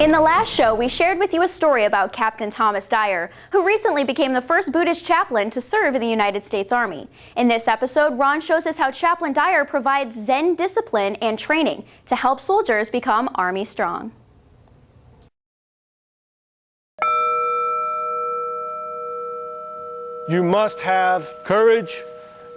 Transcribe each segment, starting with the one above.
In the last show, we shared with you a story about Captain Thomas Dyer, who recently became the first Buddhist chaplain to serve in the United States Army. In this episode, Ron shows us how Chaplain Dyer provides Zen discipline and training to help soldiers become Army strong. You must have courage,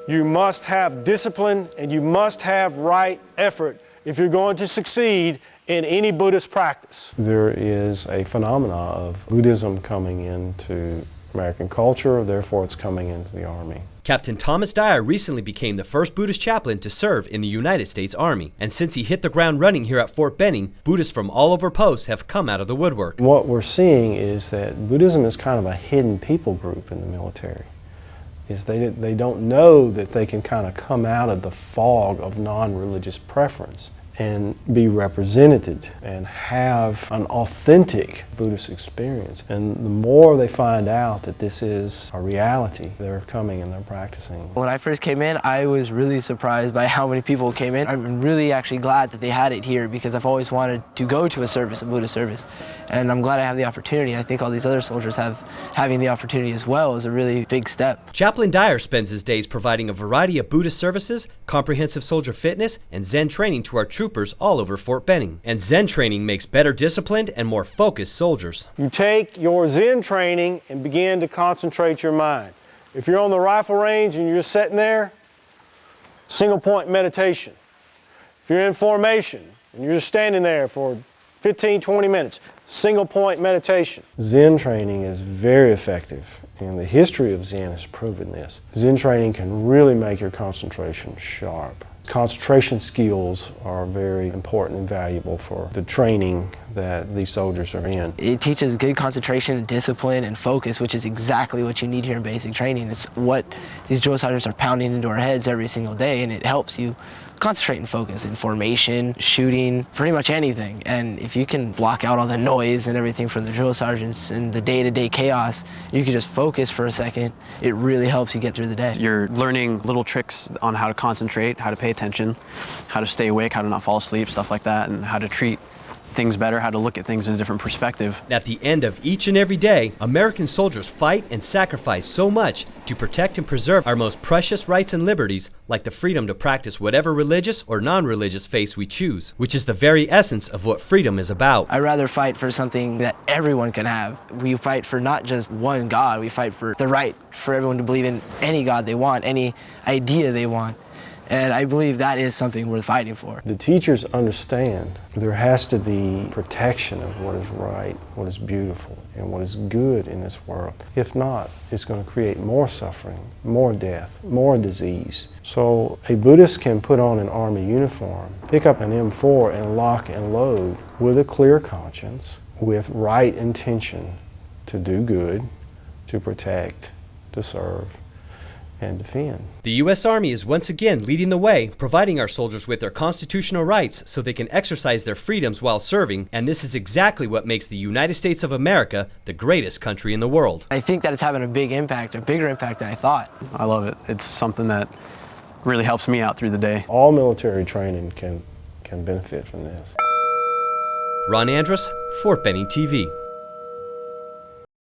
you must have discipline, and you must have right effort if you're going to succeed in any Buddhist practice. There is a phenomena of Buddhism coming into American culture, therefore it's coming into the Army. Captain Thomas Dyer recently became the first Buddhist chaplain to serve in the United States Army. And since he hit the ground running here at Fort Benning, Buddhists from all over posts have come out of the woodwork. What we're seeing is that Buddhism is kind of a hidden people group in the military. They don't know that they can kind of come out of the fog of non-religious preference and be represented and have an authentic Buddhist experience. And the more they find out that this is a reality, they're coming and they're practicing. When I first came in, I was really surprised by how many people came in. I'm really actually glad that they had it here because I've always wanted to go to a Buddhist service. And I'm glad I have the opportunity. I think all these other soldiers having the opportunity as well is a really big step. Chaplain Dyer spends his days providing a variety of Buddhist services, comprehensive soldier fitness, and Zen training to our troopers all over Fort Benning. And Zen training makes better disciplined and more focused soldiers. You take your Zen training and begin to concentrate your mind. If you're on the rifle range and you're just sitting there, single point meditation. If you're in formation and you're just standing there for 15, 20 minutes, single point meditation. Zen training is very effective, and the history of Zen has proven this. Zen training can really make your concentration sharp. Concentration skills are very important and valuable for the training that these soldiers are in. It teaches good concentration, discipline, and focus, which is exactly what you need here in basic training. It's what these drill sergeants are pounding into our heads every single day, and it helps you concentrate and focus in formation, shooting, pretty much anything. And if you can block out all the noise and everything from the drill sergeants and the day-to-day chaos, you can just focus for a second. It really helps you get through the day. You're learning little tricks on how to concentrate, how to pay attention, how to stay awake, how to not fall asleep, stuff like that, and how to treat things better, how to look at things in a different perspective. At the end of each and every day, American soldiers fight and sacrifice so much to protect and preserve our most precious rights and liberties, like the freedom to practice whatever religious or non-religious faith we choose, which is the very essence of what freedom is about. I'd rather fight for something that everyone can have. We fight for not just one God, we fight for the right for everyone to believe in any God they want, any idea they want. And I believe that is something worth fighting for. The teachers understand there has to be protection of what is right, what is beautiful, and what is good in this world. If not, it's going to create more suffering, more death, more disease. So a Buddhist can put on an Army uniform, pick up an M4 and lock and load with a clear conscience, with right intention to do good, to protect, to serve, and defend. The U.S. Army is once again leading the way, providing our soldiers with their constitutional rights so they can exercise their freedoms while serving, and this is exactly what makes the United States of America the greatest country in the world. I think that it's having a big impact, a bigger impact than I thought. I love it. It's something that really helps me out through the day. All military training can benefit from this. Ron Andruss, Fort Benning TV.